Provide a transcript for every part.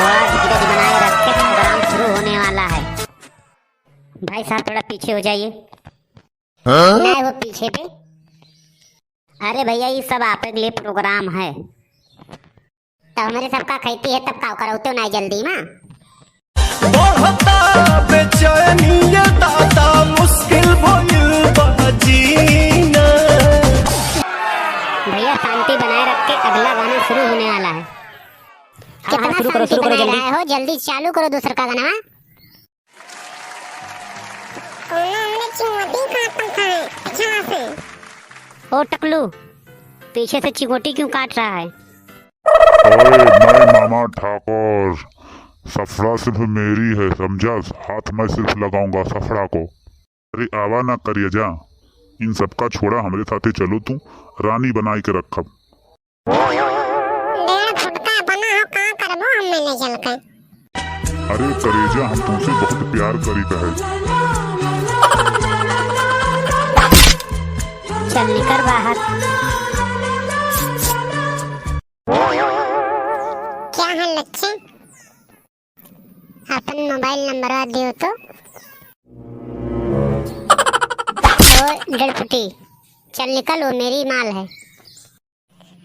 थोड़ा धीरज बनाए रख के प्रोग्राम शुरू होने वाला है। भाई साहब थोड़ा पीछे हो जाइए। नहीं वो पीछे पे। अरे भैया ये सब आप के लिए प्रोग्राम है। तो हमारे सबका खेती है तब का करो तो नहीं जल्दी ना। बढ़ता बेचैनिया दादा मुश्किल भइल बा जीना। भैया शांति बनाए रख के अगला गाना शुरू होने वाला है। हाँ, शुरू करो जल्दी। हो जल्दी चालू करो दूसरा का गाना। ओ टकलू पीछे से चिंगोटी क्यों काट रहा है? मैं मामा ठाकुर, सफड़ा सिर्फ मेरी है समझा, हाथ में सिर्फ लगाऊंगा सफड़ा को। अरे आवा ना करिए जा, इन सबका छोड़ा हमारे साथे चलो, तू रानी बनाई के रखब। अरे करेजा हम तुमसे बहुत प्यार करी है। चल निकल बाहर। क्या है लक्ष्य? अपन मोबाइल नंबर दियो तो। डरपुटी चल निकल, वो मेरी माल है।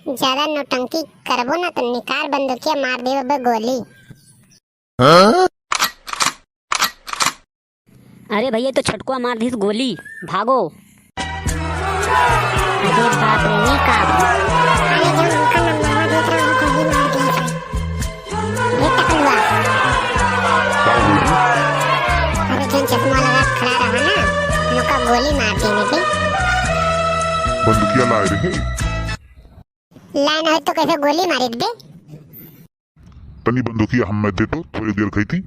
ज्यादा नौटंकी करबो ना तो निकाल बंदूकिया मार देबो गोली। अरे भैया तो छटकुआ मार दी गोली, भागो। अरे बाप रे नहीं का। अरे जो उनका नंबर देख रहा हूं गोली मार दी है। ये टकलुआ। अरे जो चश्मा लगा खड़ा रहा ना, उनका गोली मार दी मेरी। बंदूकिया लाए रहे लाइन हो तो कैसे गोली मारी दे? तनी बंदूकिया हम दे तो थोड़ी देर खई थी।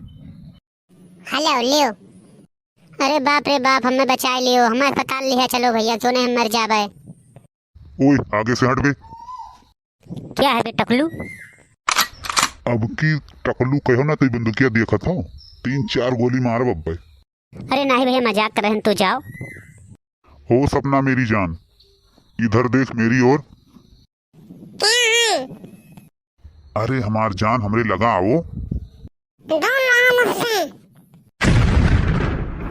हेलो लियो। अरे बाप रे बाप हमें बचा लियो, हमें अस्पताल लिया चलो भैया, जो नहीं हम मर जावे। ओए आगे से हट बे। क्या है बे टकलू? अब की टकलू कहो ना तो बंदूकिया देखा था, 3-4 गोली मार बब्बे। अरे नहीं भैया मजाक कर रहे हैं, तो जाओ। हो सपना मेरी जान, इधर देख मेरी ओर। अरे हमार जान हमरे लगा आओ।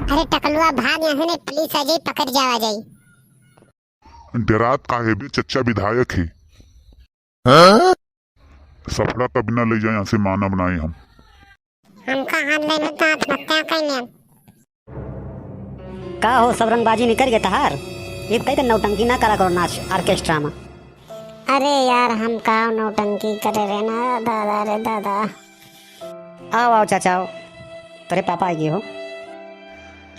अरे टकलुआ भाग यहाँ से, पुलिस आ जाई पकड़ जावा जाई। डरात काहे बे, चच्चा विधायक है। सफड़ा का बिना ले जाए यहाँ से माना बनाए हम। हमका हाथ ले में तो आत्महत्या कइले। का हो सब रंगबाजी निकल गया तहार? ये कई नौटंकी ना करा करो नाच ऑर्केस्ट्रा में। अरे यार हम का नौटंकी करे रे ना दादा रे दादा। आओ आओ चाचा आओ, तेरे पापा आ गए हो।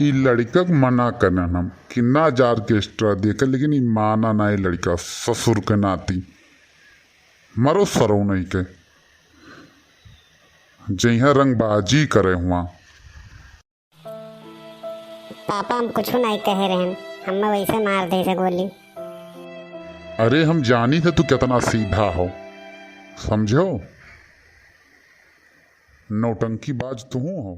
ये लड़का को मना करना हम कि ना जा ऑर्केस्ट्रा देखे, लेकिन ये माना ना, ये लड़का ससुर के नाती मरो सरो नहीं के जहाँ रंगबाजी करे हुआ। पापा हम कुछ नहीं कह रहे हैं, हमें वैसे मार दे से गोली। अरे हम जानी थे तू कितना सीधा हो, समझो नौटंकी बाज तू हो।